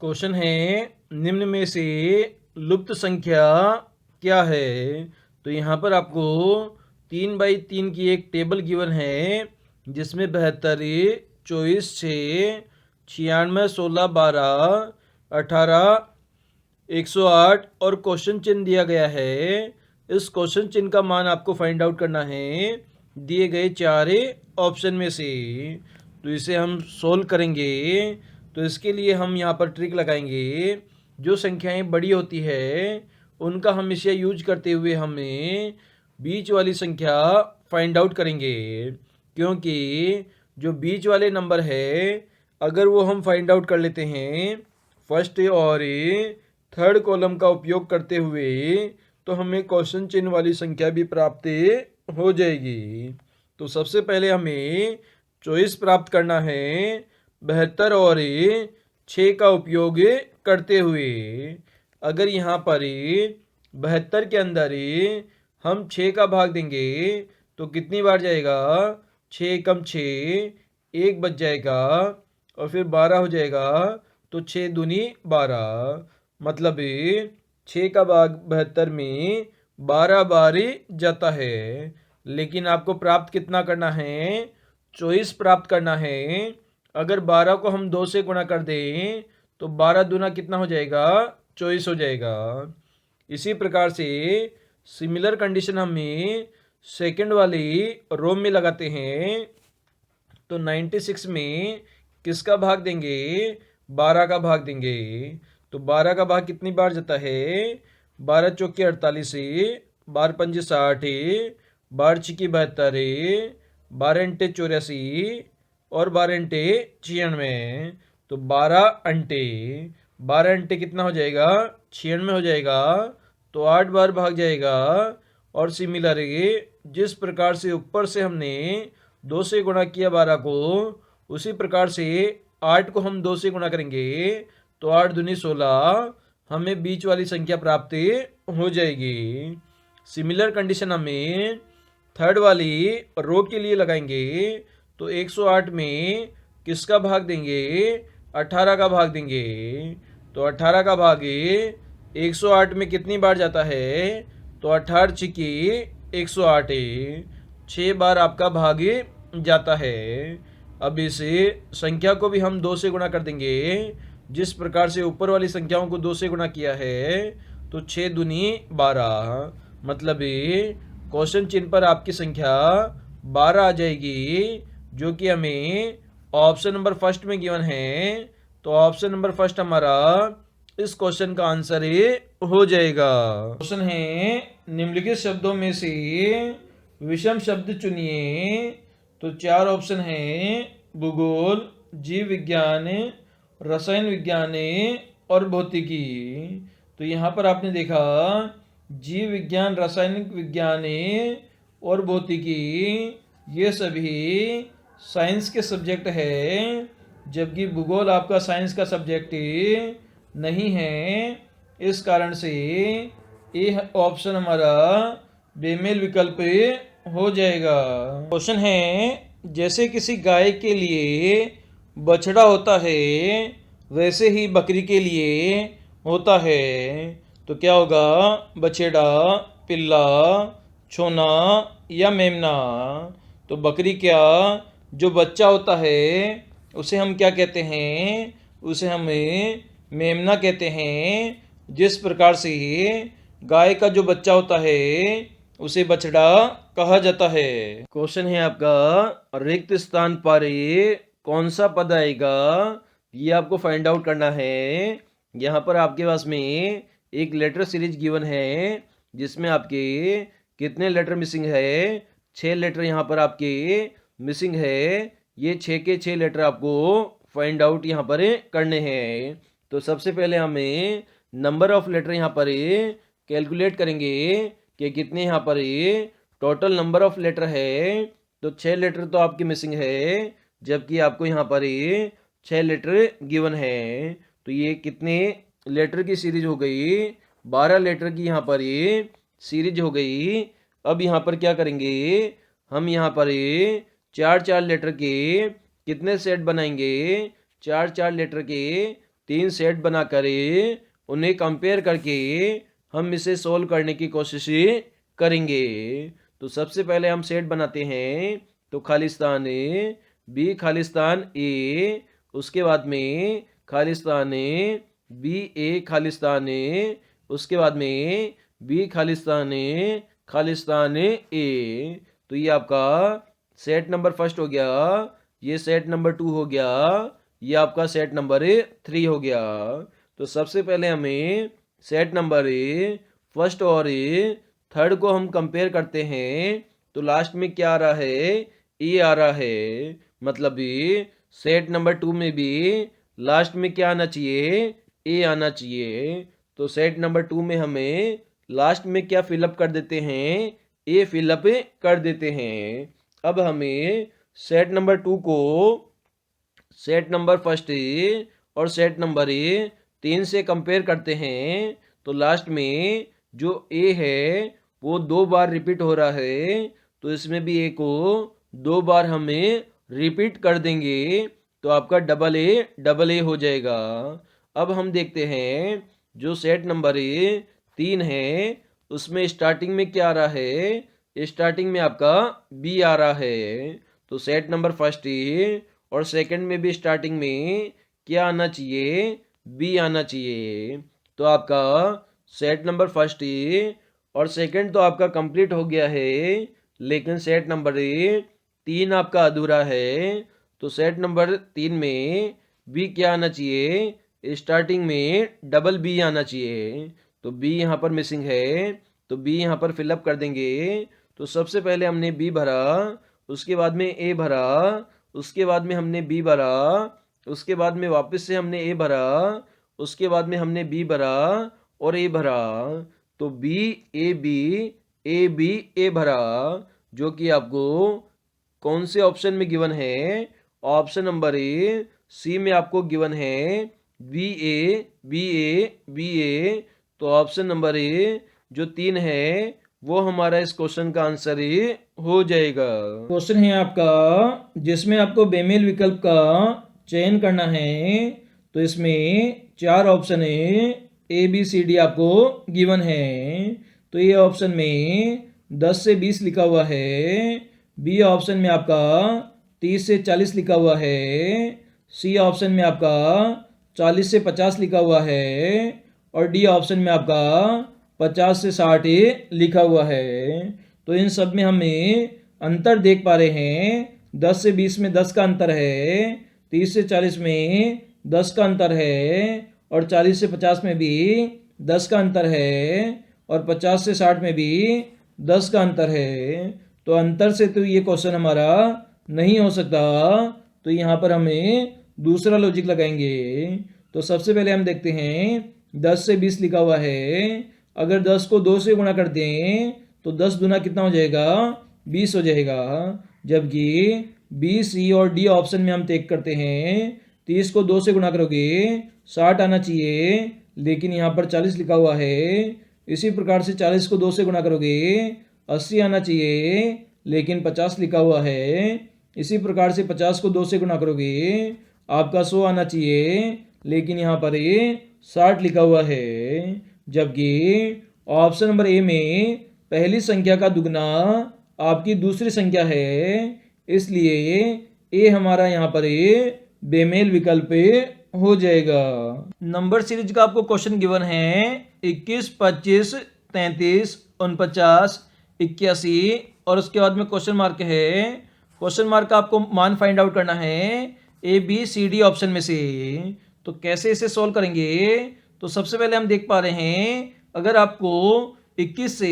Question है निम्न में से लुप्त संख्या क्या है। तो यहाँ पर आपको 3/3 की एक टेबल गिवन है जिसमें 72, 24, 6, 96, 16, 12, 18, 108 और क्वेश्चन चिन्ह दिया गया है। इस क्वेश्चन चिन्ह का मान आपको फाइंड आउट करना है दिए गए 4 ऑप्शन में से। तो इसे हम सोल्व करेंगे। तो इसके लिए हम यहाँ पर ट्रिक लगाएंगे। जो संख्याएं बड़ी होती है उनका हमेशा यूज करते हुए हमें बीच वाली संख्या फाइंड आउट करेंगे, क्योंकि जो बीच वाले नंबर है अगर वो हम फाइंड आउट कर लेते हैं फर्स्ट और थर्ड कॉलम का उपयोग करते हुए तो हमें क्वेश्चन चिन्ह वाली संख्या भी प्राप्त हो जाएगी। तो सबसे पहले हमें चॉइस प्राप्त करना है 72 और 6 का उपयोग करते हुए। अगर यहाँ पर 72 के अंदर हम 6 का भाग देंगे तो कितनी बार जाएगा? 6 कम 6 1 बच जाएगा और फिर 12 हो जाएगा। तो 6 दूनी 12, मतलब 6 का भाग 72 में 12 बार जाता है। लेकिन आपको प्राप्त कितना करना है? चॉइस प्राप्त करना है। अगर 12 को हम 2 से गुणा कर दें तो 12 दूना कितना हो जाएगा? 24 हो जाएगा। इसी प्रकार से सिमिलर कंडीशन हमें सेकंड वाली रो में लगाते हैं। तो 96 में किसका भाग देंगे? 12 का भाग देंगे। तो 12 का भाग कितनी बार जाता है? 12 चौके 48, 12 पंजे 60, 12 छिकी 72, 12 अंटे 84 और 12 अंटे 96। तो 12 अंटे कितना हो जाएगा? 96 हो जाएगा। तो 8 बार भाग जाएगा। और सिमिलर जिस प्रकार से ऊपर से हमने 2 से गुणा किया 12 को, उसी प्रकार से 8 को हम 2 से गुणा करेंगे तो 8 दूनी 16, हमें बीच वाली संख्या प्राप्त हो जाएगी। सिमिलर कंडीशन हमें थर्ड वाली रो के लिए लगाएंगे। तो 108 में किसका भाग देंगे? 18 का भाग देंगे। तो 18 का भाग 108 में कितनी बार जाता है? तो 18 छिकी 108, 6 बार आपका भाग जाता है। अब इस संख्या को भी हम 2 से गुणा कर देंगे। जिस प्रकार से ऊपर वाली संख्याओं को 2 से गुणा किया है तो 6 दूनी 12, मतलब क्वेश्चन चिन्ह पर आपकी संख्या 12 आ जाएगी, जो कि हमें ऑप्शन नंबर फर्स्ट में गिवन है। तो ऑप्शन नंबर फर्स्ट हमारा इस क्वेश्चन का आंसर हो जाएगा। क्वेश्चन है निम्नलिखित शब्दों में से विषम शब्द चुनिए। तो 4 ऑप्शन है भूगोल, जीव विज्ञान, रसायन विज्ञान और भौतिकी। तो यहाँ पर आपने देखा जीव विज्ञान, रासायनिक विज्ञान और भौतिकी ये सभी साइंस के सब्जेक्ट है, जबकि भूगोल आपका साइंस का सब्जेक्ट नहीं है। इस कारण से ये ऑप्शन हमारा बेमेल विकल्प हो जाएगा। क्वेश्चन है जैसे किसी गाय के लिए बछड़ा होता है वैसे ही बकरी के लिए होता है। तो क्या होगा? बछड़ा, पिल्ला, छोना या मेमना। तो बकरी क्या जो बच्चा होता है उसे हम क्या कहते हैं? उसे हम मेमना कहते हैं। जिस प्रकार से गाय का जो बच्चा होता है उसे बछड़ा कहा जाता है। क्वेश्चन है आपका रिक्त स्थान पर कौन सा पद आएगा, ये आपको फाइंड आउट करना है। यहाँ पर आपके पास में एक लेटर सीरीज गिवन है जिसमें आपके कितने लेटर मिसिंग है? 6 लेटर यहाँ पर आपके मिसिंग है। ये 6 के 6 लेटर आपको फाइंड आउट यहाँ पर करने हैं। तो सबसे पहले हमें नंबर ऑफ लेटर यहाँ पर कैलकुलेट करेंगे कि कितने यहाँ पर टोटल नंबर ऑफ लेटर है। तो 6 लेटर तो आपके मिसिंग है, जबकि आपको यहाँ पर 6 लेटर गिवन है। तो ये कितने लेटर की सीरीज हो गई? 12 लेटर की यहाँ पर सीरीज हो गई। अब यहाँ पर क्या करेंगे? हम यहाँ पर 4 लेटर के कितने सेट बनाएंगे? 4 लेटर के 3 सेट बनाकर उन्हें कंपेयर करके हम इसे सोल्व करने की कोशिश करेंगे। तो सबसे पहले हम सेट बनाते हैं। तो खालिस्तान बी खालिस्तान ए, उसके बाद में खालिस्तान बी ए खालिस्तान ए, उसके बाद में बी खालिस्तान ए। तो ये आपका सेट नंबर फर्स्ट हो गया, ये सेट नंबर 2 हो गया, ये आपका सेट नंबर 3 हो गया। तो सबसे पहले हमें सेट नंबर फर्स्ट और थर्ड को हम कंपेयर करते हैं। तो लास्ट में क्या आ रहा है? ए आ रहा है। मतलब सेट नंबर 2 में भी लास्ट में क्या आना चाहिए? ए आना चाहिए। तो सेट नंबर 2 में हमें लास्ट में क्या फिलअप कर देते हैं? ए फिलअप कर देते हैं। अब हमें सेट नंबर 2 को सेट नंबर फर्स्ट और सेट नंबर 3 से कंपेयर करते हैं। तो लास्ट में जो ए है वो 2 बार रिपीट हो रहा है, तो इसमें भी ए को 2 बार हमें रिपीट कर देंगे, तो आपका डबल ए हो जाएगा। अब हम देखते हैं जो सेट नंबर 3 है उसमें स्टार्टिंग में क्या आ रहा है? स्टार्टिंग में आपका बी आ रहा है। तो सेट नंबर फर्स्ट और सेकंड में भी स्टार्टिंग में क्या आना चाहिए? बी आना चाहिए। तो आपका सेट नंबर फर्स्ट और सेकंड तो आपका कंप्लीट हो गया है, लेकिन सेट नंबर 3 आपका अधूरा है। तो सेट नंबर 3 में बी क्या आना चाहिए? स्टार्टिंग में डबल बी आना चाहिए। तो बी यहाँ पर मिसिंग है, तो बी यहाँ पर फिलअप कर देंगे। तो सबसे पहले हमने बी भरा, उसके बाद में ए भरा, उसके बाद में हमने बी भरा, उसके बाद में वापस से हमने ए भरा, उसके बाद में हमने बी भरा और ए भरा। तो बी ए बी ए भरा, जो कि आपको कौन से ऑप्शन में गिवन है? ऑप्शन नंबर सी में आपको गिवन है बी ए। तो ऑप्शन नंबर जो 3 है वो हमारा इस क्वेश्चन का आंसर हो जाएगा। क्वेश्चन है आपका जिसमें आपको बेमेल विकल्प का चयन करना है। तो इसमें 4 ऑप्शन है, ए बी सी डी आपको गिवन है। तो ये ऑप्शन में 10 से 20 लिखा हुआ है, बी ऑप्शन में आपका 30 से 40 लिखा हुआ है, सी ऑप्शन में आपका 40 से 50 लिखा हुआ है और डी ऑप्शन में आपका 50 से 60 लिखा हुआ है। तो इन सब में हमें अंतर देख पा रहे हैं। 10 से 20 में 10 का अंतर है, 30 से 40 में 10 का अंतर है और 40 से 50 में भी 10 का अंतर है और 50 से 60 में भी 10 का अंतर है। तो अंतर से तो ये क्वेश्चन हमारा नहीं हो सकता। तो यहाँ पर हमें दूसरा लॉजिक लगाएंगे। तो सबसे पहले हम देखते हैं 10 से 20 लिखा हुआ है। अगर 10 को 2 से गुणा कर दें तो 10 दूना कितना हो जाएगा? 20 हो जाएगा। जबकि बी सी और डी ऑप्शन में हम चेक करते हैं, 30 को 2 से गुणा करोगे 60 आना चाहिए, लेकिन यहाँ पर 40 लिखा हुआ है। इसी प्रकार से 40 को 2 से गुणा करोगे 80 आना चाहिए, लेकिन 50 लिखा हुआ है। इसी प्रकार से 50 को 2 से गुणा करोगे आपका 100 आना चाहिए, लेकिन यहाँ पर 60 लिखा हुआ है। जबकि ऑप्शन नंबर ए में पहली संख्या का दुगना आपकी दूसरी संख्या है, इसलिए ए हमारा यहाँ पर बेमेल विकल्प हो जाएगा। नंबर सीरीज का आपको क्वेश्चन गिवन है 21, 25, 33, 49, 81 और उसके बाद में क्वेश्चन मार्क है। क्वेश्चन मार्क का आपको मान फाइंड आउट करना है A B C D option में से। तो कैसे इसे सॉल्व करेंगे? तो सबसे पहले हम देख पा रहे हैं, अगर आपको 21 से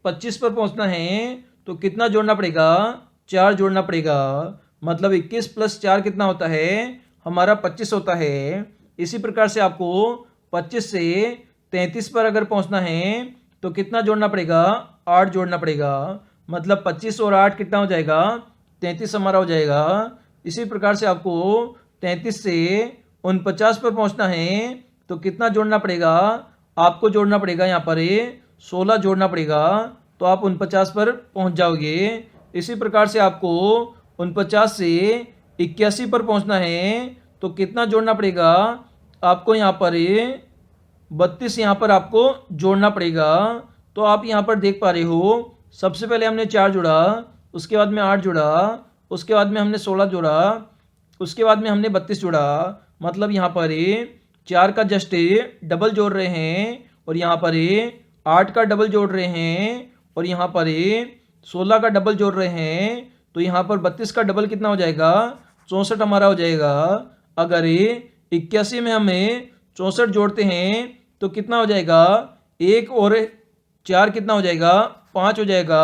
25 पर पहुंचना है तो कितना जोड़ना पड़ेगा? 4 जोड़ना पड़ेगा। मतलब 21 प्लस 4 कितना होता है? हमारा 25 होता है। इसी प्रकार से आपको 25 से 33 पर अगर पहुंचना है तो कितना जोड़ना पड़ेगा? 8 जोड़ना पड़ेगा। मतलब 25 और 8 कितना हो जाएगा? 33 हमारा हो जाएगा। इसी प्रकार से आपको 33 से 49 पर पहुंचना है तो कितना जोड़ना पड़ेगा? आपको जोड़ना पड़ेगा यहाँ पर 16 जोड़ना पड़ेगा, तो आप 49 पर पहुंच जाओगे। इसी प्रकार से आपको 49 से 81 पर पहुंचना है तो कितना जोड़ना पड़ेगा? आपको यहाँ पर 32 यहाँ पर आपको जोड़ना पड़ेगा। तो आप यहाँ पर देख पा रहे हो, सबसे पहले हमने 4 जोड़ा, उसके बाद में 8 जोड़ा, उसके बाद में हमने 16 जोड़ा, उसके बाद में हमने 32 जोड़ा। मतलब यहाँ पर 4 का जस्ट डबल जोड़ रहे हैं, और यहाँ पर 8 का डबल जोड़ रहे हैं, और यहाँ पर 16 का डबल जोड़ रहे हैं। तो यहाँ पर 32 का डबल कितना हो जाएगा, 64 हमारा हो जाएगा। अगर 81 में हमें 64 जोड़ते हैं तो कितना हो जाएगा, 1 और 4 कितना हो जाएगा, 5 हो जाएगा।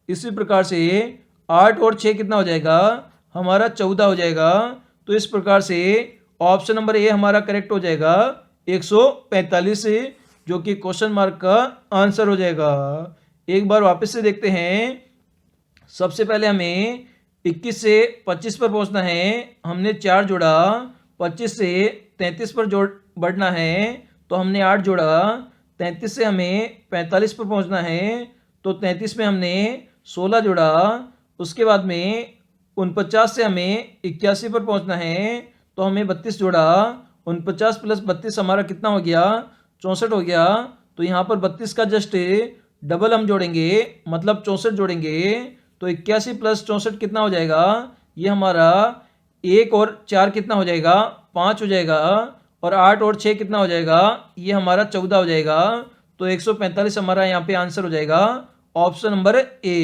इसी प्रकार से 8 और 6 कितना हो जाएगा, हमारा 14 हो जाएगा। तो इस प्रकार से ऑप्शन नंबर ए हमारा करेक्ट हो जाएगा 145, जो कि क्वेश्चन मार्क का आंसर हो जाएगा। एक बार वापस से देखते हैं। सबसे पहले हमें 21 से 25 पर पहुंचना है, हमने 4 जोड़ा। 25 से 33 पर जोड़ बढ़ना है, तो हमने 8 जोड़ा। 33 से हमें 45 पर पहुंचना है, तो 33 में हमने 16 जोड़ा। उसके बाद में 49 से हमें 81 पर पहुंचना है, तो हमें 32 जोड़ा। 49 प्लस 32 हमारा कितना हो गया, 64 हो गया। तो यहाँ पर 32 का जस्ट डबल हम जोड़ेंगे, मतलब 64 जोड़ेंगे। तो 81 प्लस 64 कितना हो जाएगा, ये हमारा 1 और 4 कितना हो जाएगा, 5 हो जाएगा। और 8 और 6 कितना हो जाएगा, ये हमारा 14 हो जाएगा। तो 145 हमारा यहाँ पे आंसर हो जाएगा, ऑप्शन नंबर ए।